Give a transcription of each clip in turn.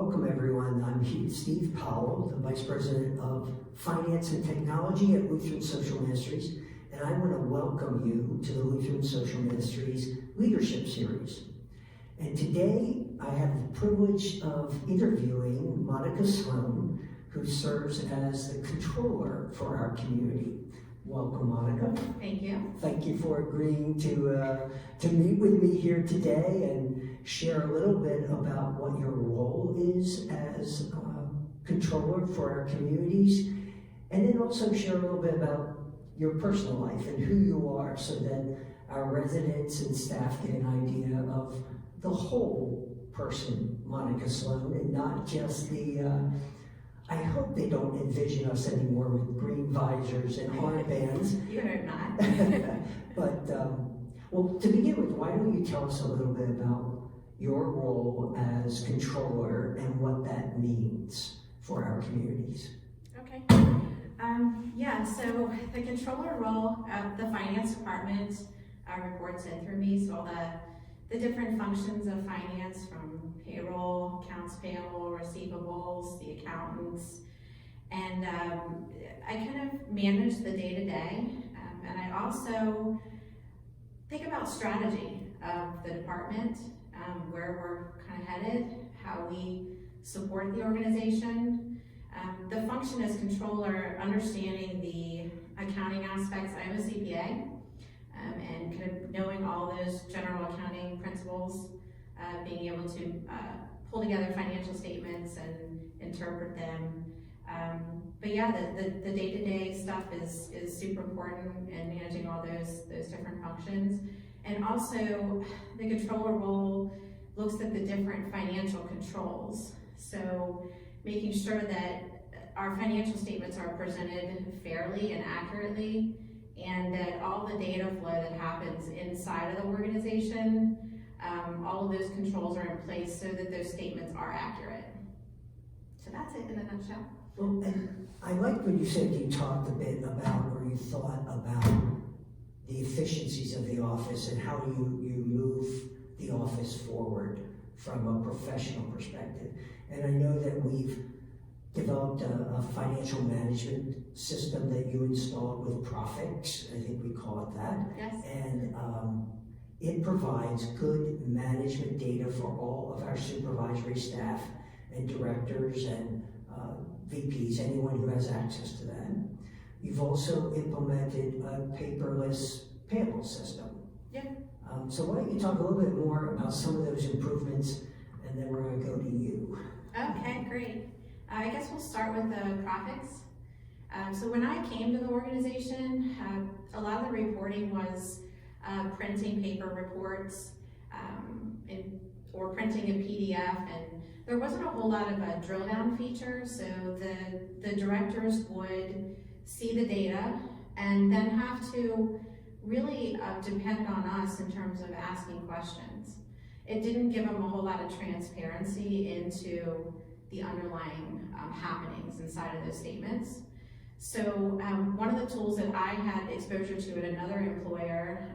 Welcome everyone. I'm Steve Powell, the Vice President of Finance and Technology at Lutheran Social Ministries, and I want to welcome you to the Lutheran Social Ministries Leadership Series. And today I have the privilege of interviewing Monica Sloan, who serves as the controller for our community. Welcome, Monica. Thank you. Thank you for agreeing to meet with me here today and share a little bit about what your role is as controller for our communities, and then also share a little bit about your personal life and who you are, so that our residents and staff get an idea of the whole person, Monica Sloan, and not just the I hope they don't envision us anymore with green visors and armbands. You hope not. But, well, to begin with, why don't you tell us a little bit about your role as controller and what that means for our communities? Okay. So the controller role, the finance department reports in through me, so all the different functions of finance, from payroll, accounts payable, receivables, the accountants, and I kind of manage the day-to-day, and I also think about strategy of the department, where we're kind of headed, how we support the organization. The function as controller, understanding the accounting aspects. I am a CPA, and kind of knowing all those general accounting principles, being able to pull together financial statements and interpret them. But yeah, the day-to-day stuff is super important, and managing all those different functions. And also, the controller role looks at the different financial controls. So making sure that our financial statements are presented fairly and accurately, and that all the data flow that happens inside of the organization, all of those controls are in place so that those statements are accurate. So that's it in a nutshell. Well, and I like when you said you talked a bit about, or you thought about, the efficiencies of the office and how you move the office forward from a professional perspective. And I know that we've developed a financial management system that you installed with Profix, I think we call it that. Yes. And it provides good management data for all of our supervisory staff and directors and VPs, anyone who has access to that. You've also implemented a paperless Payables system. Yeah. So why don't you talk a little bit more about some of those improvements, and then we're going to go to you. Okay, great. I guess we'll start with the Profix. So when I came to the organization, a lot of the reporting was printing paper reports or printing a PDF, and there wasn't a whole lot of a drill down feature. So the directors would see the data and then have to really depend on us in terms of asking questions. It didn't give them a whole lot of transparency into the underlying happenings inside of those statements. So one of the tools that I had exposure to at another employer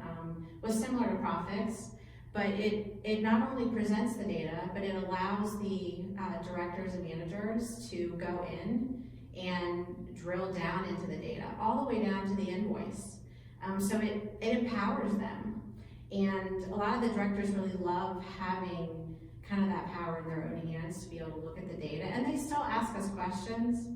was similar to Profix, but it not only presents the data, but it allows the directors and managers to go in and drill down into the data, all the way down to the invoice. So it empowers them. And a lot of the directors really love having kind of that power in their own hands to be able to look at the data. And they still ask us questions,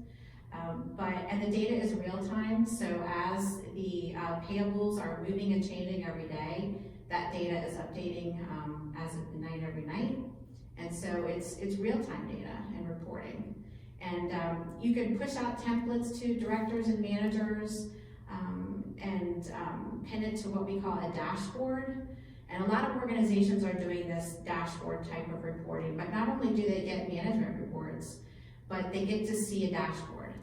and the data is real time. So as the payables are moving and changing every day, that data is updating as of midnight every night. And so it's real time data and reporting. And you can push out templates to directors and managers, and pin it to what we call a dashboard. And a lot of organizations are doing this dashboard type of reporting, but not only do they get management reports, but they get to see a dashboard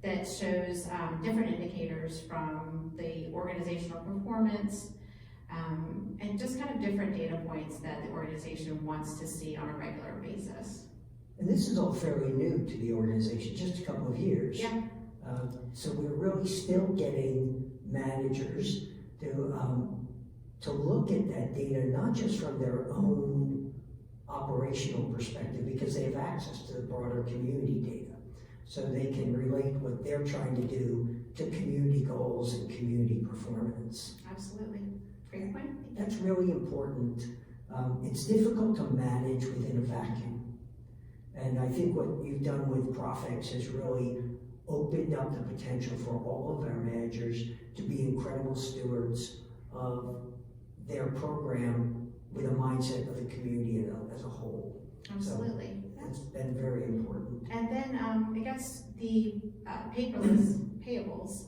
that shows different indicators from the organizational performance, and just kind of different data points that the organization wants to see on a regular basis. And this is all fairly new to the organization, just a couple of years. Yeah. So we're really still getting managers to look at that data, not just from their own operational perspective because they have access to the broader community data. So they can relate what they're trying to do to community goals and community performance. Absolutely. Great point. That's really important. It's difficult to manage within a vacuum. And I think what you've done with Profix has really opened up the potential for all of our managers to be incredible stewards of their program with a mindset of the community as a whole. Absolutely. So that's been very important. And then I guess the paperless payables,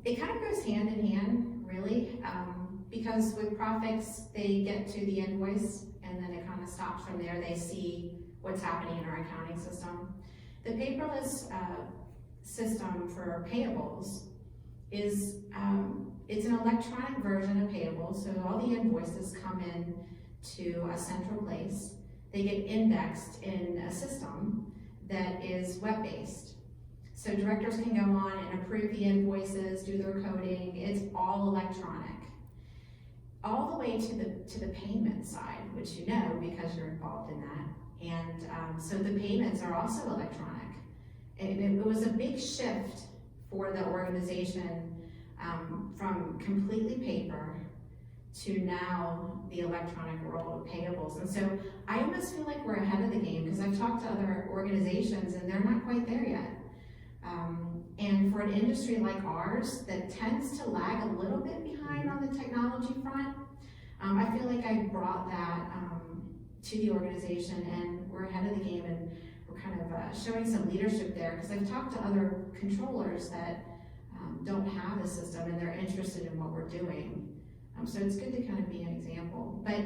it kind of goes hand in hand, really, because with Profix, they get to the invoice and then it kind of stops from there. They see what's happening in our accounting system. The paperless system for payables is, it's an electronic version of payables, so all the invoices come in to a central place. They get indexed in a system that is web-based. So directors can go on and approve the invoices, do their coding. It's all electronic. All the way to the payment side, which you know because you're involved in that. And so the payments are also electronic. It was a big shift for the organization from completely paper to now the electronic world of payables. And so I almost feel like we're ahead of the game because I've talked to other organizations and they're not quite there yet. And for an industry like ours that tends to lag a little bit behind on the technology front, I feel like I brought that to the organization and we're ahead of the game and we're kind of showing some leadership there because I've talked to other controllers that don't have a system and they're interested in what we're doing. So it's good to kind of be an example, but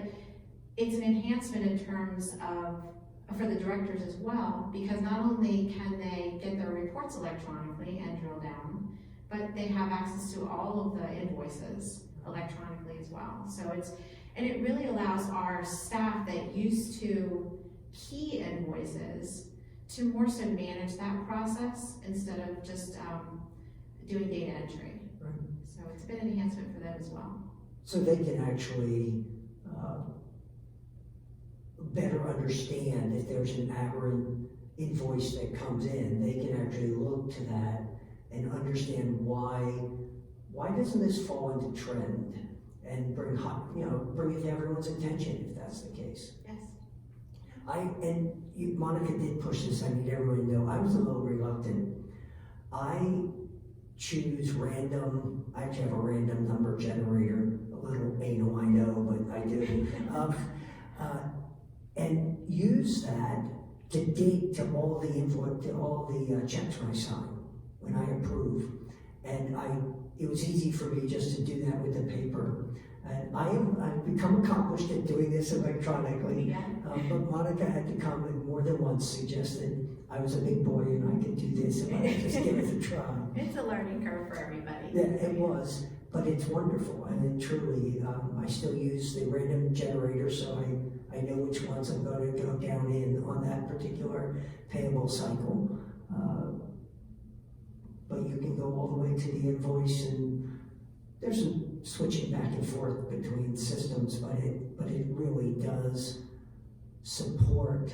it's an enhancement in terms of for the directors as well, because not only can they get their reports electronically and drill down, but they have access to all of the invoices electronically as well. So and it really allows our staff that used to key invoices to more so manage that process instead of just doing data entry. Right. So it's been an enhancement for them as well. So they can actually better understand if there's an aberrant invoice that comes in, they can actually look to that and understand why doesn't this fall into trend and bring it to everyone's attention if that's the case. Yes. Monica did push this, I need everyone to know, I was a little reluctant. I choose random, I actually have a random number generator, a little anal, I know, but I do. And use that to dig to all the input, to all the checks when I sign, when I approve. And it was easy for me just to do that with the paper. And I've become accomplished at doing this electronically. Yeah. But Monica had to come and more than once suggested I was a big boy and I could do this if I would just give it a try. It's a learning curve for everybody. Yeah, it was, but it's wonderful. And it truly, I still use the random generator, so I know which ones I'm going to go down in on that particular payable cycle. But you can go all the way to the invoice, and there's some switching back and forth between systems, but it really does support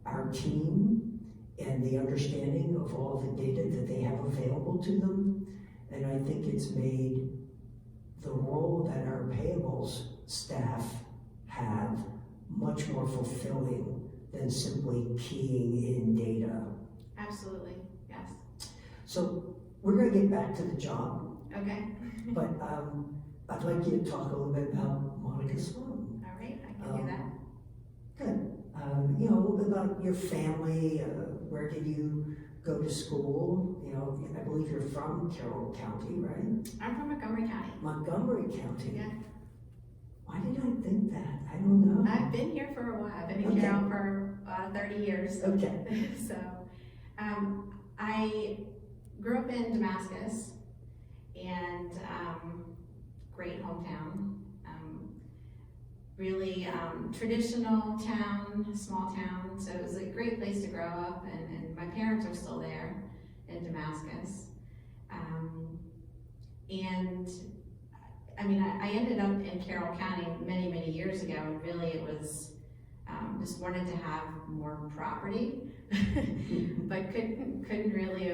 our team and the understanding of all the data that they have available to them. And I think it's made the role that our payables staff have much more fulfilling than simply keying in data. Absolutely, yes. So we're going to get back to the job, Okay. but I'd like you to talk a little bit about Monica Sloan. All right, I can do that. Good. A little bit about your family. Where did you go to school? I believe you're from Carroll County, right? I'm from Montgomery County. Montgomery County. Yeah. Why did I think that? I don't know. I've been here for a while. I've been in Okay. Carroll for 30 years. Okay. So, I grew up in Damascus, and great hometown. Really traditional town, small town. So it was a great place to grow up, and my parents are still there in Damascus. And I ended up in Carroll County many, many years ago, and really it was, just wanted to have more property, but couldn't really,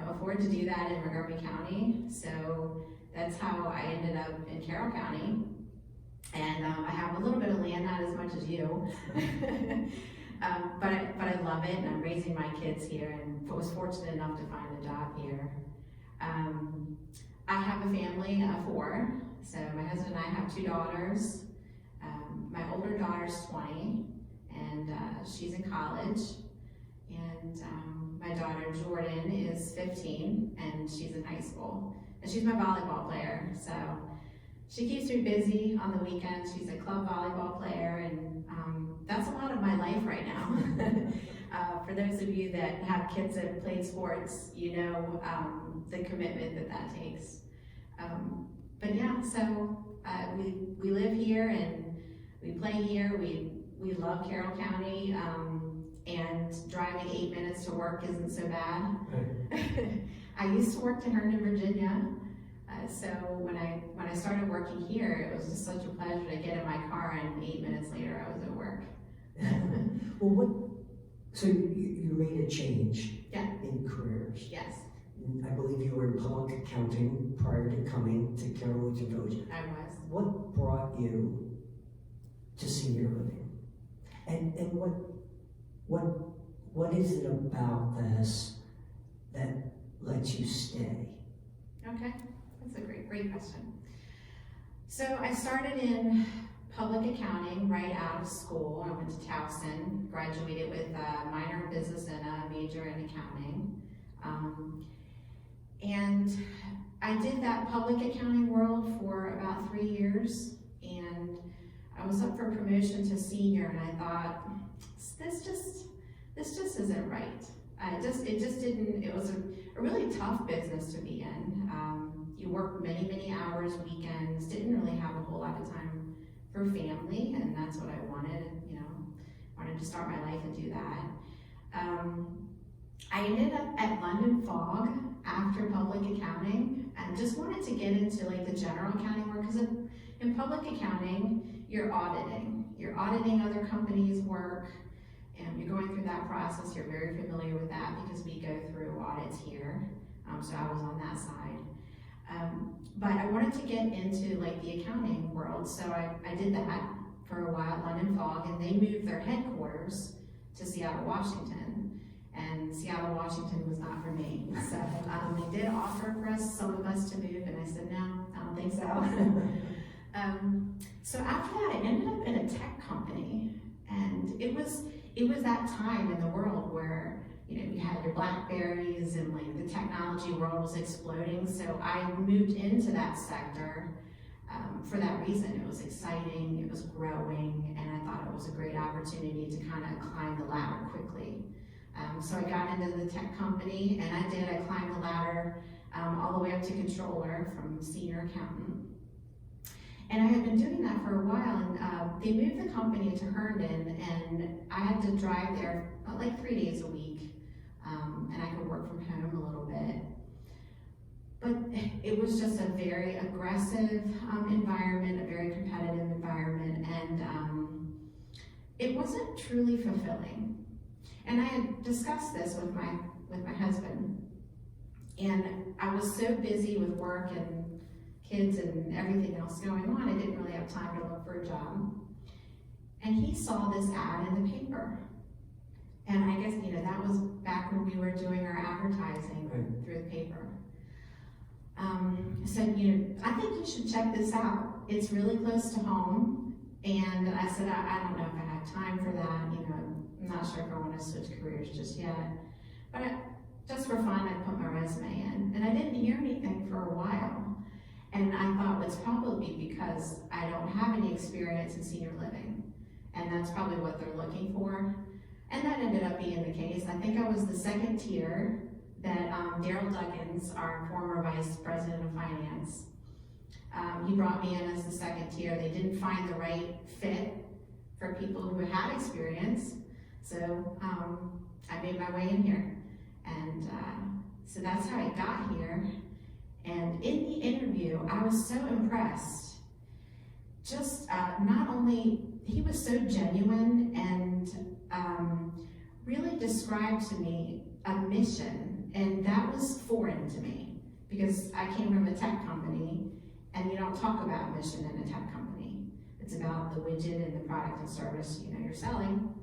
afford to do that in Montgomery County. So that's how I ended up in Carroll County. And I have a little bit of land, not as much as you, but I love it, and I'm raising my kids here, and was fortunate enough to find a job here. I have a family of 4, so my husband and I have 2 daughters. My older daughter's 20, and she's in college, and my daughter Jordan is 15, and she's in high school, and she's my volleyball player, so she keeps me busy on the weekends. She's a club volleyball player, and that's a lot of my life right now. For those of you that have kids that played sports, you know the commitment that takes. But yeah, so we live here and we play here. We love Carroll County, and driving 8 minutes to work isn't so bad. I used to work in Herndon, Virginia. So when I started working here, it was just such a pleasure to get in my car, and 8 minutes later I was at work. So you made a change in careers. Yes. I believe you were in public accounting prior to coming to Carroll Lutheran Village. I was. What brought you to senior living? And what is it about this that lets you stay? Okay, that's a great question. So I started in public accounting right out of school. I went to Towson, graduated with a minor in business and a major in accounting. And I did that public accounting world for about 3 years, and I was up for promotion to senior, and I thought, this just isn't right. It just didn't. It was a really tough business to be in. You worked many hours, weekends, didn't really have a whole lot of time for family, and that's what I wanted. Wanted to start my life and do that. I ended up at London Fog after public accounting, and just wanted to get into like the general accounting work, because in public accounting, you're auditing other companies' work, and you're going through that process. You're very familiar with that because we go through audits here, so I was on that side. But I wanted to get into like the accounting world, so I did that for a while at London Fog, and they moved their headquarters to Seattle, Washington, and Seattle, Washington was not for me. So they did offer for some of us to move, and I said, no, I don't think so. So after that, I ended up in a tech company, and it was that time in the world where you had your Blackberries and like the technology world was exploding. So I moved into that sector for that reason. It was exciting, it was growing, and I thought it was a great opportunity to kind of climb the ladder quickly. So I got into the tech company, and I climbed the ladder all the way up to controller from senior accountant. And I had been doing that for a while, and they moved the company to Herndon, and I had to drive there like 3 days a week, and I could work from home a little bit. But it was just a very aggressive environment, a very competitive environment, and it wasn't truly fulfilling. And I had discussed this with my husband, and I was so busy with work and kids and everything else going on, I didn't really have time to look for a job. And he saw this ad in the paper. And I guess, that was back when we were doing our advertising through the paper. Said, I think you should check this out. It's really close to home. And I said, I don't know if I have time for that. I'm not sure if I want to switch careers just yet. But just for fun, I put my resume in. And I didn't hear anything for a while. And I thought it's probably because I don't have any experience in senior living. And that's probably what they're looking for. And that ended up being the case. I think I was the second tier that Daryl Duggins, our former vice president of finance, he brought me in as the second tier. They didn't find the right fit for people who had experience. So I made my way in here. And so that's how I got here. And in the interview, I was so impressed. Just not only, he was so genuine and really described to me a mission, and that was foreign to me because I came from a tech company, and you don't talk about mission in a tech company. It's about the widget and the product and service you're selling.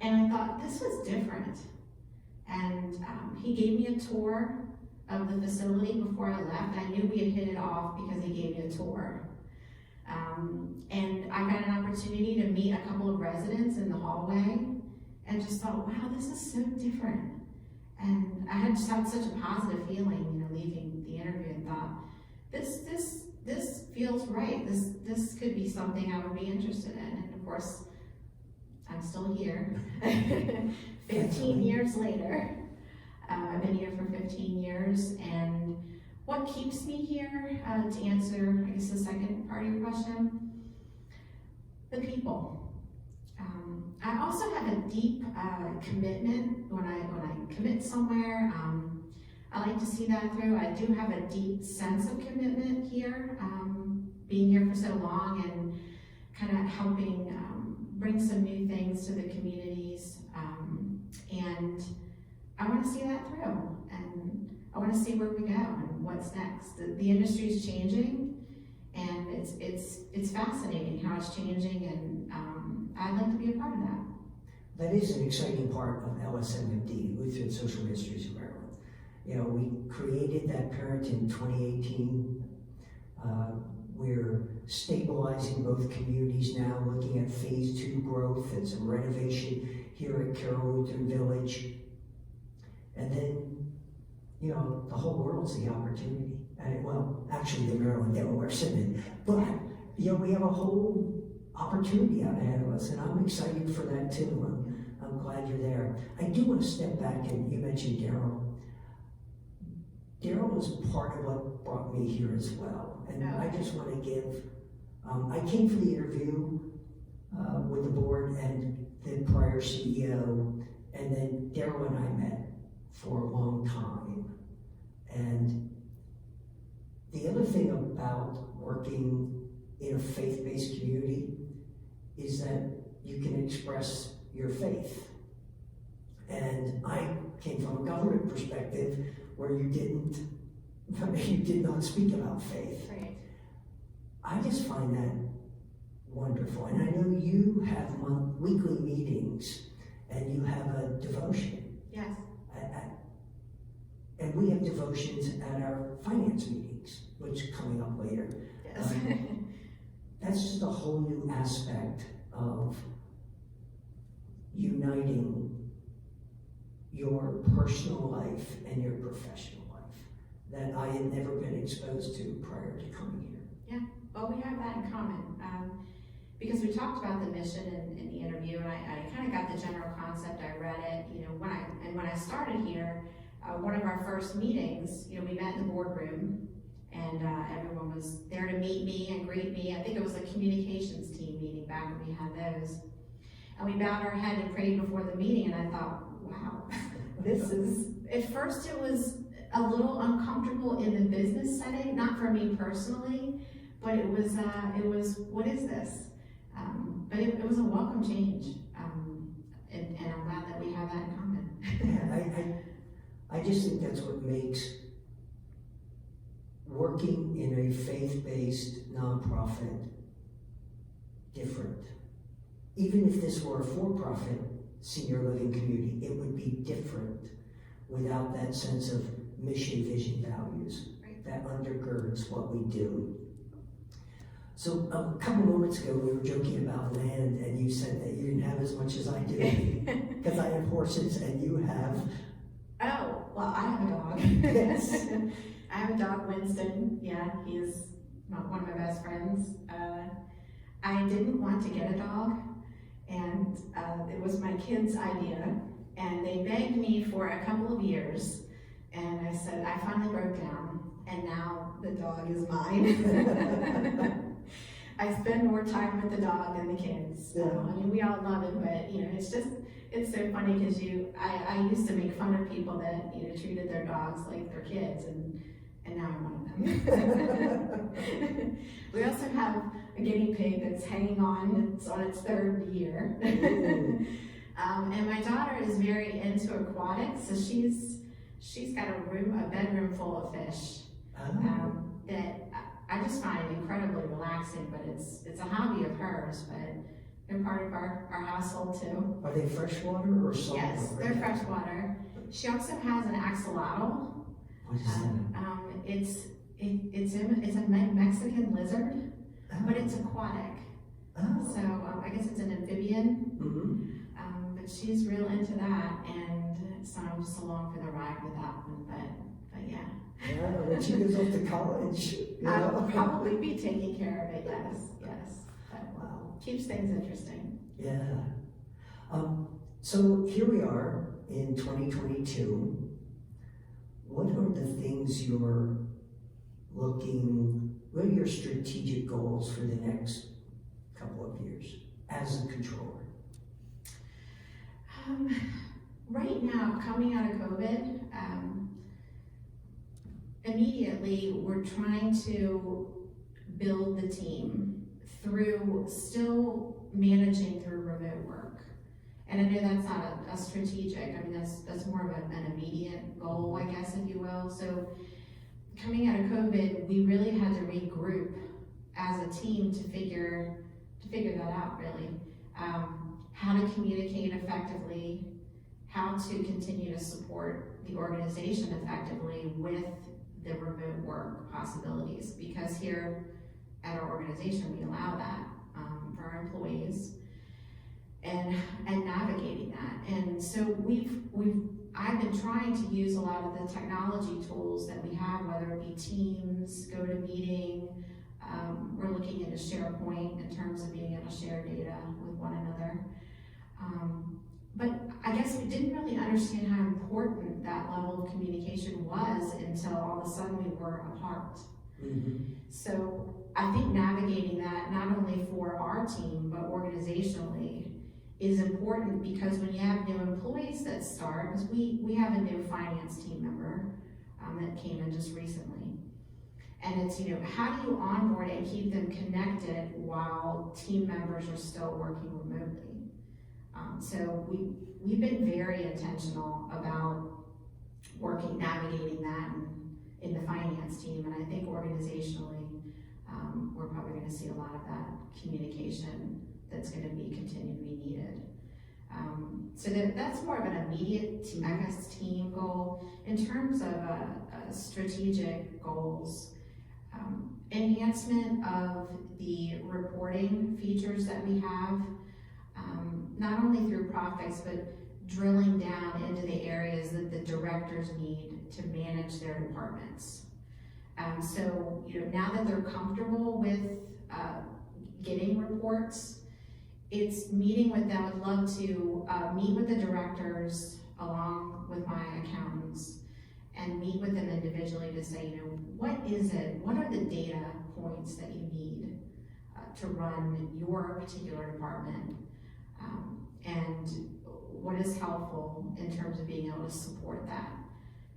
And I thought this was different. And he gave me a tour of the facility before I left. I knew we had hit it off because he gave me a tour. And I got an opportunity to meet a couple of residents in the hallway and just thought, wow, this is so different. And I had just had such a positive feeling, leaving the interview, and thought, this feels right. This could be something I would be interested in. And of course, I'm still here. 15 years later. I've been here for 15 years, and what keeps me here, to answer, I guess, the second part of your question, the people. I also have a deep commitment when I commit somewhere. I like to see that through. I do have a deep sense of commitment here, being here for so long and kind of helping bring some new things to the communities, and I want to see that through, and I want to see where we go and what's next. The industry is changing, and it's fascinating how it's changing, and I'd like to be a part of that. That is an exciting part of LSMMD, Lutheran Social Ministries of Maryland. We created that parent in 2018. We're stabilizing both communities now, looking at phase 2 growth and some renovation here at Carroll Lutheran Village. And then, the whole world's the opportunity. And actually the Maryland-Delaware Synod. But, we have a whole opportunity out ahead of us, and I'm excited for that too. I'm glad you're there. I do want to step back, and you mentioned Daryl. Daryl was part of what brought me here as well. And I just want to give, I came for the interview with the board and the prior CEO, and then Daryl and I met for a long time. And the other thing about working in a faith-based community is that you can express your faith. And I came from a government perspective where you did not speak about faith. Right. I just find that wonderful. And I know you have weekly meetings and you have a devotion. Yes. And we have devotions at our finance meetings, which is coming up later. Yes. That's just a whole new aspect of uniting your personal life and your professional life that I had never been exposed to prior to coming here. Yeah, well, we have that in common, because we talked about the mission in the interview, and I kind of got the general concept. I read it, when I started here, one of our first meetings, we met in the boardroom, and everyone was there to meet me and greet me. I think it was a communications team meeting back when we had those. And we bowed our head and prayed before the meeting, and I thought, wow, this is, at first it was a little uncomfortable in the business setting, not for me personally, but it was what is this? But it was a welcome change, and I'm glad that we have that in common. Yeah, I just think that's what makes working in a faith-based nonprofit different. Even if this were a for-profit senior living community, it would be different without that sense of mission, vision, values that undergirds what we do. So a couple moments ago, we were joking about land, and you said that you didn't have as much as I do, because I have horses and you have... Oh, well, I have a dog. Yes. I have a dog, Winston. Yeah, he's one of my best friends. I didn't want to get a dog, and it was my kids' idea, and they begged me for a couple of years, and I said, I finally broke down, and now the dog is mine. I spend more time with the dog than the kids. Yeah. We all love it, but it's so funny because I used to make fun of people that treated their dogs like their kids, and and now I'm one of them. We also have a guinea pig that's hanging on. It's on its 3rd year. And my daughter is very into aquatics, so she's got a bedroom full of fish that I just find incredibly relaxing. But it's a hobby of hers, but they're part of our household too. Are they freshwater or saltwater? Yes, they're freshwater. She also has an axolotl. What is that? It's a Mexican lizard, but it's aquatic. Oh. So I guess it's an amphibian. Mm-hmm. But she's real into that, and so I'm just along for the ride with that one. But yeah. Yeah, when she goes off to college, I'll probably be taking care of it. Yes. But wow. keeps things interesting. Yeah. So here we are in 2022. What are the things you're what are your strategic goals for the next couple of years as a controller? Right now, coming out of COVID, immediately we're trying to build the team through still managing through remote work. And I know that's not a strategic, I mean, that's more of an immediate goal, I guess, if you will. So coming out of COVID, we really had to regroup as a team to figure that out, really. How to communicate effectively, how to continue to support the organization effectively with the remote work possibilities. Because here at our organization, we allow that for our employees, and navigating that. And so I've been trying to use a lot of the technology tools that we have, whether it be Teams, GoToMeeting. We're looking into SharePoint in terms of being able to share data with one another. But I guess we didn't really understand how important that level of communication was until all of a sudden we were apart. Mm-hmm. So I think navigating that, not only for our team, but organizationally, is important, because when you have new employees that start, because we have a new finance team member that came in just recently. And it's, how do you onboard and keep them connected while team members are still working remotely? So we've been very intentional about navigating that in the finance team, and I think organizationally, we're probably going to see a lot of that communication that's going to continue to be needed. So that's more of an immediate, team goal. In terms of strategic goals, enhancement of the reporting features that we have, not only through profits, but drilling down into the areas that the directors need to manage their departments. So now that they're comfortable with getting reports, it's meeting with them. I'd love to meet with the directors along with my accountants and meet with them individually to say, what is it? What are the data points that you need to run your particular department? And what is helpful in terms of being able to support that,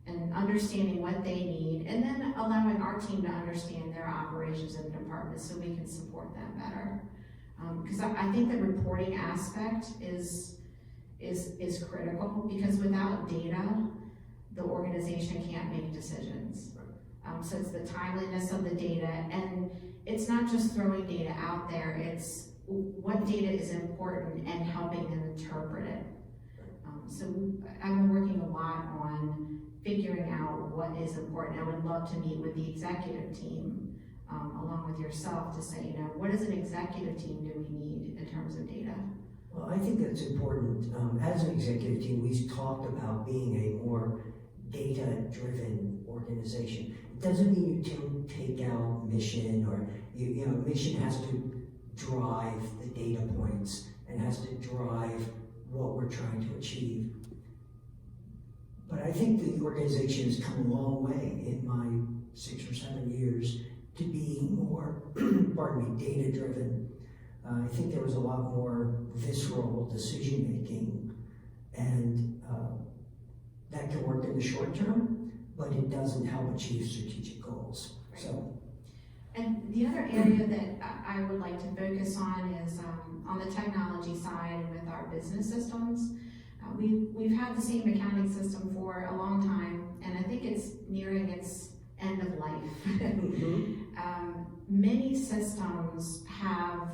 and understanding what they need, and then allowing our team to understand their operations in the department so we can support them better. Because I think the reporting aspect is critical, because without data, the organization can't make decisions. So it's the timeliness of the data, and it's not just throwing data out there, it's what data is important and helping them interpret it. So I've been working a lot on figuring out what is important. I would love to meet with the executive team along with yourself to say, what as an executive team do we need in terms of data? Well, I think that's important. As an executive team, we've talked about being a more data-driven organization. It doesn't mean you take out mission, or mission has to drive the data points and has to drive what we're trying to achieve. But I think the organization has come a long way in my 6 or 7 years to being more, data-driven. I think there was a lot more visceral decision-making, and that can work in the short term, but it doesn't help achieve strategic goals. Right. So, and the other area that I would like to focus on is on the technology side with our business systems. We've had the same accounting system for a long time, and I think it's nearing its end of life. Many systems have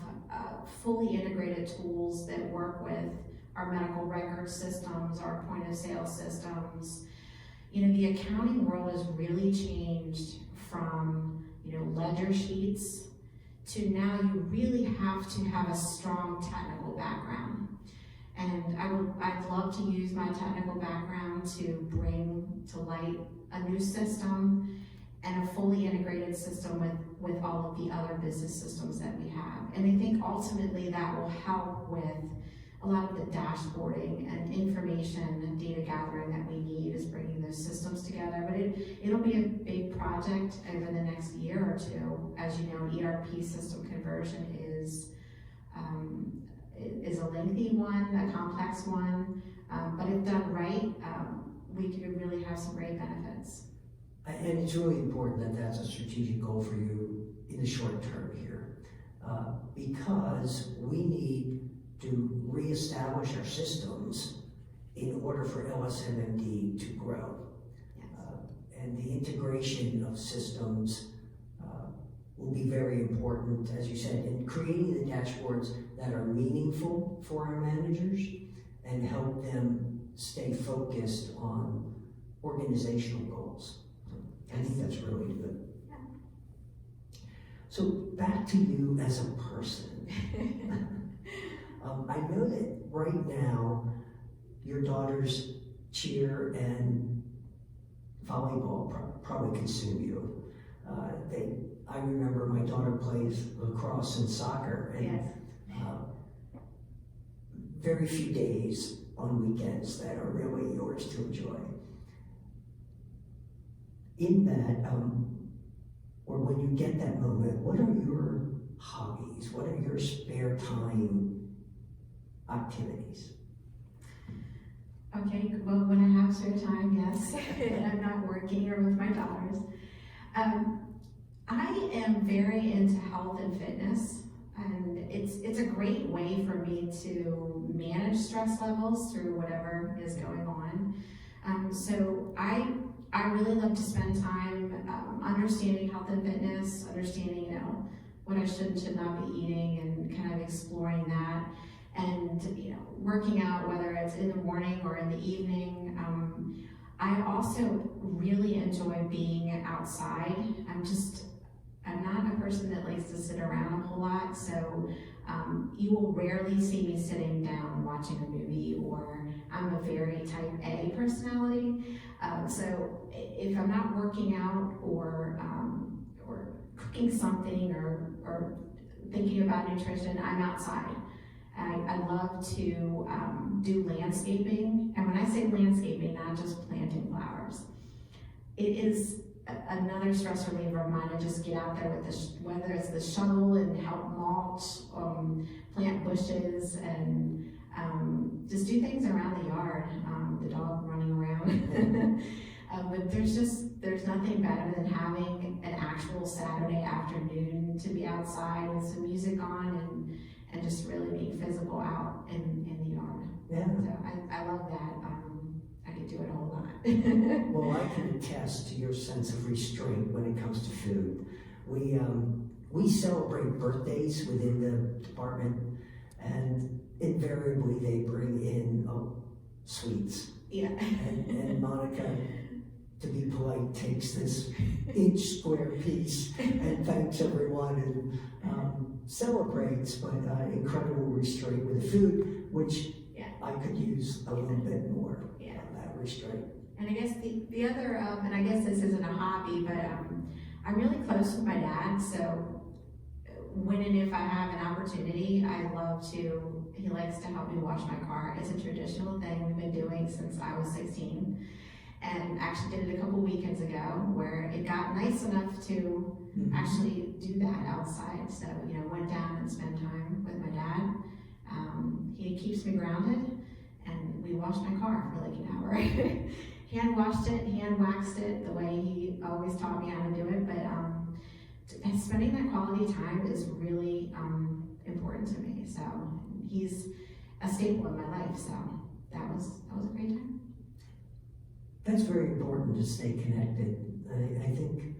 fully integrated tools that work with our medical record systems, our point of sale systems. You know, the accounting world has really changed from, you know, ledger sheets to now you really have to have a strong technical background. And I'd love to use my technical background to bring to light a new system and a fully integrated system with all of the other business systems that we have. And I think ultimately that will help with a lot of the dashboarding and information and data gathering that we need is bringing those systems together. But it'll be a big project over the next year or two. As you know, ERP system conversion is a lengthy one, a complex one, but if done right, we could really have some great benefits. and it's really important that that's a strategic goal for you in the short term here, because we need to reestablish our systems in order for LSMMD to grow. Yes. And the integration of systems will be very important, as you said, in creating the dashboards that are meaningful for our managers and help them stay focused on organizational goals. I think that's really good. Yeah. So back to you as a person. I know that right now your daughters cheer and volleyball probably consume you. I remember my daughter plays lacrosse and soccer, and Yes. Very few days on weekends that are really yours to enjoy. In that, or when you get that moment, what are your hobbies? What are your spare time activities? Okay, well, when I have spare time, yes, I'm not working or with my daughters. I am very into health and fitness, and it's a great way for me to manage stress levels through whatever is going on. So I really love to spend time understanding health and fitness, understanding, you know, what I should and should not be eating, and kind of exploring that. And, you know, working out, whether it's in the morning or in the evening. I also really enjoy being outside. I'm not a person that likes to sit around a whole lot, so you will rarely see me sitting down watching a movie, or I'm a very type A personality. So if I'm not working out or cooking something or thinking about nutrition, I'm outside. I love to do landscaping, and when I say landscaping, not just planting flowers. It is another stress reliever of mine to just get out there with whether it's the shovel and help mulch, plant bushes, and just do things around the yard. The dog running around. But there's nothing better than having an actual Saturday afternoon to be outside with some music on and just really being physical out in the yard. Yeah. So I love that. I could do it a whole lot. Well, I can attest to your sense of restraint when it comes to food. We celebrate birthdays within the department, and invariably they bring in sweets. Yeah. And Monica, to be polite, takes this inch square piece and thanks everyone and celebrates, but incredible restraint with the food, which I could use a little bit more of that restraint. And I guess the other, and I guess this isn't a hobby, but I'm really close with my dad, so when and if I have an opportunity, I love to, he likes to help me wash my car. It's a traditional thing we've been doing since I was 16. And actually did it a couple weekends ago where it got nice enough to actually do that outside. So, you know, went down and spent time with my dad. He keeps me grounded, and we washed my car for like an hour. hand washed it, hand waxed it the way he always taught me how to do it. But spending that quality time is really important to me. So he's a staple in my life. So that was a great time. That's very important to stay connected. I think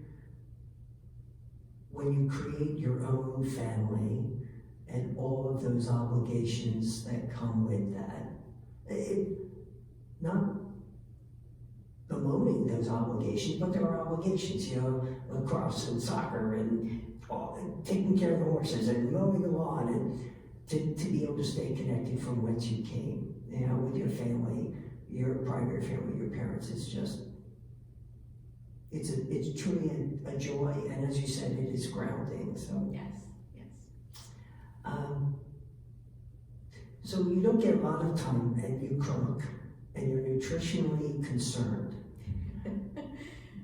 when you create your own family and all of those obligations that come with that, not bemoaning those obligations, but there are obligations, lacrosse and soccer and taking care of the horses and mowing the lawn, and to be able to stay connected from whence you came, with your family, your primary family, your parents. It's truly a joy, and as you said, it is grounding. So Yes. So you don't get a lot of time, and you cook, and you're nutritionally concerned.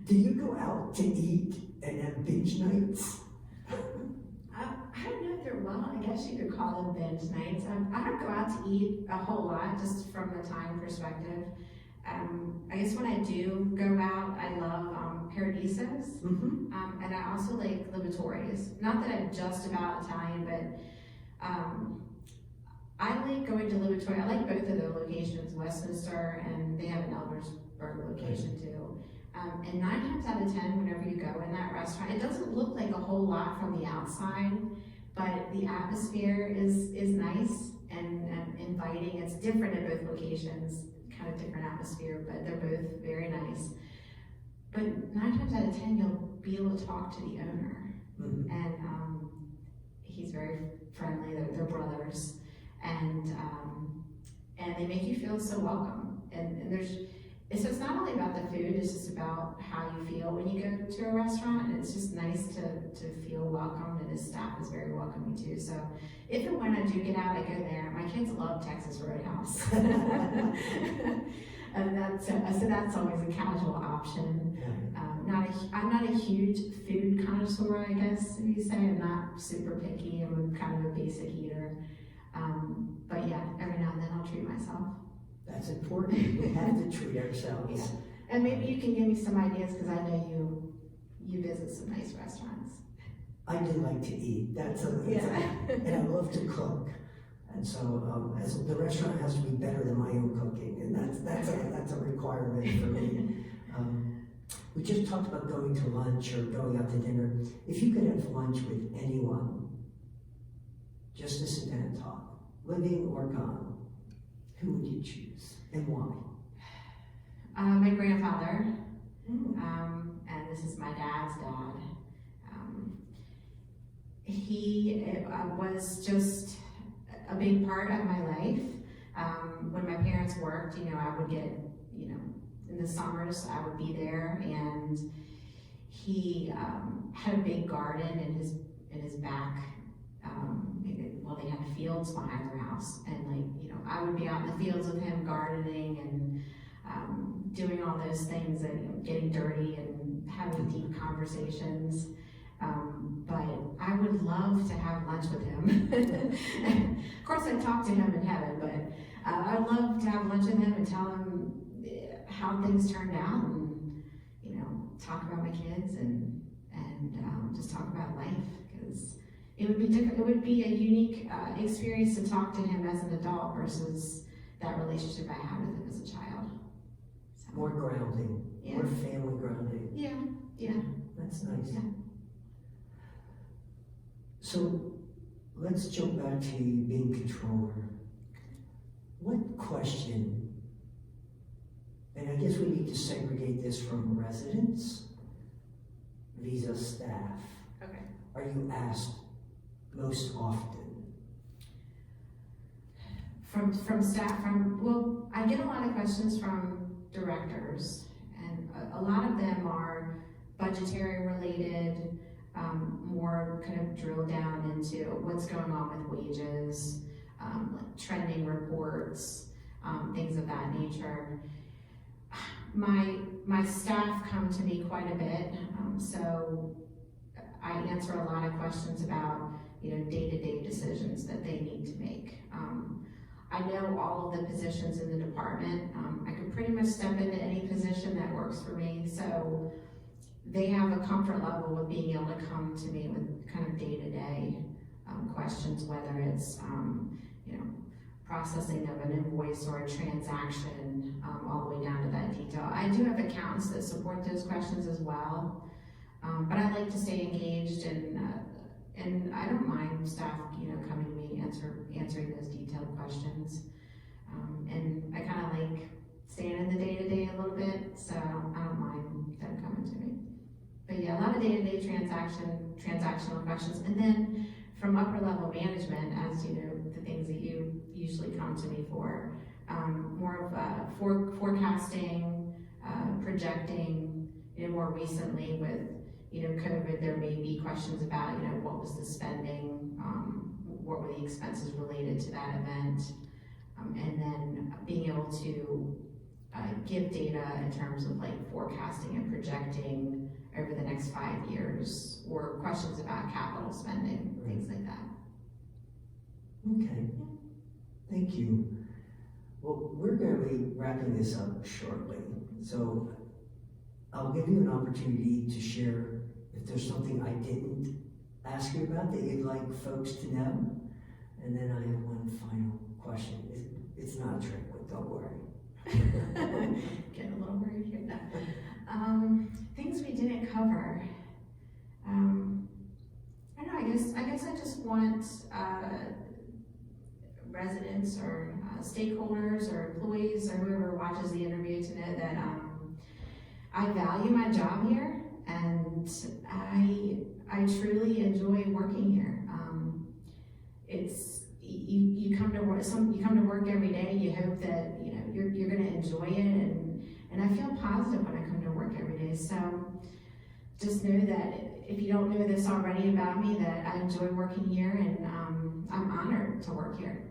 Do you go out to eat and have binge nights? I don't know if they're, well, I guess you could call them binge nights. I don't go out to eat a whole lot, just from the time perspective. I guess when I do go out, I love Paradisos, and I also like Libatori's. Not that I'm just about Italian, but I like going to Libatori. I like both of their locations, Westminster, and they have an Eldersburg location too. And 9 times out of 10, whenever you go in that restaurant, it doesn't look like a whole lot from the outside, but the atmosphere is nice and inviting. It's different at both locations, kind of different atmosphere, but they're both very nice. But 9 times out of 10, you'll be able to talk to the owner, and he's very friendly. They're brothers, and they make you feel so welcome. So it's not only about the food, it's just about how you feel when you go to a restaurant, and it's just nice to feel welcomed, and his staff is very welcoming too. So if and when I do get out, I go there. My kids love Texas Roadhouse. And that's always a casual option. I'm not a huge food connoisseur, I guess you say. I'm not super picky. I'm kind of a basic eater. But yeah, every now and then I'll treat myself. That's important. We have to treat ourselves. Yeah. And maybe you can give me some ideas, because I know you visit some nice restaurants. I do like to eat. And I love to cook. And so as the restaurant has to be better than my own cooking, and that's a requirement for me. We just talked about going to lunch or going out to dinner. If you could have lunch with anyone, just to sit down and talk, living or gone, who would you choose and why? My grandfather, and this is my dad's dad. He was just a big part of my life. When my parents worked, I would get, in the summers, I would be there, and he had a big garden in his back. They had fields behind their house, and I would be out in the fields with him gardening and doing all those things, and getting dirty and having deep conversations. But I would love to have lunch with him. Of course, I'd talk to him in heaven, but I'd love to have lunch with him and tell him how things turned out, and talk about my kids and just talk about life, because it would be different. It would be a unique experience to talk to him as an adult versus that relationship I had with him as a child. So, more grounding, more family grounding. Yeah. That's nice. Yeah. So let's jump back to you being controller. What question, and I guess we need to segregate this from residents vis-a staff. Okay. Are you asked most often? From staff, well, I get a lot of questions from directors, and a lot of them are budgetary related, more kind of drill down into what's going on with wages, like trending reports, things of that nature. My staff come to me quite a bit, so I answer a lot of questions about day-to-day decisions that they need to make. I know all of the positions in the department. I could pretty much step into any position that works for me. So they have a comfort level with being able to come to me with kind of day-to-day questions, whether it's you know, processing of an invoice or a transaction, all the way down to that detail. I do have accountants that support those questions as well, but I like to stay engaged, and I don't mind staff, you know, coming to me answering those detailed questions. And I kind of like staying in the day-to-day a little bit, so I don't mind them coming to me. But yeah, a lot of day-to-day transactional questions, and then from upper level management, as you know, the things that you usually come to me for, more of forecasting, projecting. You know, more recently with, you know, COVID, there may be questions about, you know, what was the spending, what were the expenses related to that event, and then being able to give data in terms of like forecasting and projecting over the next 5 years, or questions about capital spending, things like that. Okay, thank you. Well, we're going to be wrapping this up shortly, so I'll give you an opportunity to share if there's something I didn't ask you about that you'd like folks to know. And then I have one final question. It's not a trick, but don't worry. Getting a little worried here now. Things we didn't cover. I don't know, I guess I just want residents or stakeholders or employees or whoever watches the interview to know that I value my job here, and I truly enjoy working here. It's you come to work. You come to work every day. You hope that you know you're going to enjoy it, and I feel positive when I come to work every day. So just know that if you don't know this already about me, that I enjoy working here, and I'm honored to work here.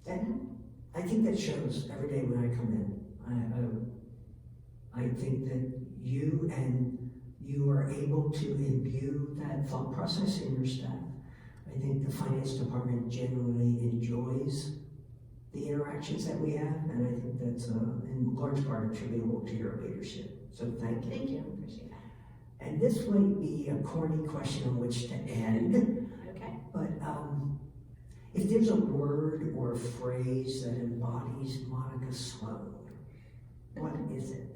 And I think that shows every day when I come in. I think that you are able to imbue that thought process in your staff. I think the finance department generally enjoys the interactions that we have, and I think that's in large part attributable to your leadership. So thank you. Thank you. Appreciate that. And this might be a corny question on which to end. Okay. But if there's a word or a phrase that embodies Monica Sloan, what is it?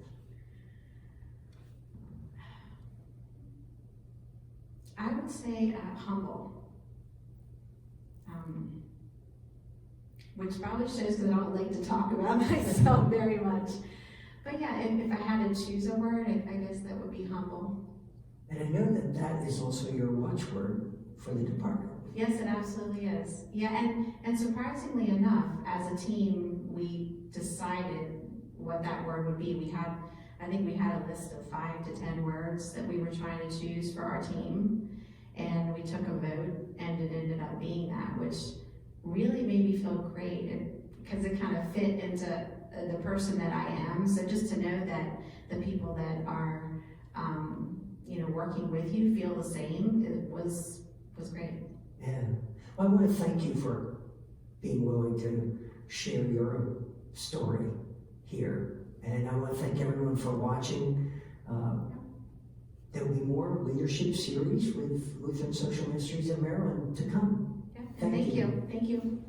I would say humble, which probably shows that I don't like to talk about myself very much. But yeah, if I had to choose a word, I guess that would be humble. And I know that that is also your watchword for the department. Yes, it absolutely is. Yeah, and surprisingly enough, as a team, we decided what that word would be. I think we had a list of 5 to 10 words that we were trying to choose for our team, and we took a vote, and it ended up being that, which really made me feel great, because it kind of fit into the person that I am. So just to know that the people that are, you know, working with you feel the same, it was great. Yeah. Well, I want to thank you for being willing to share your story here. And I want to thank everyone for watching. There will be more leadership series with Lutheran Social Ministries in Maryland to come. Yeah. Thank you. Thank you.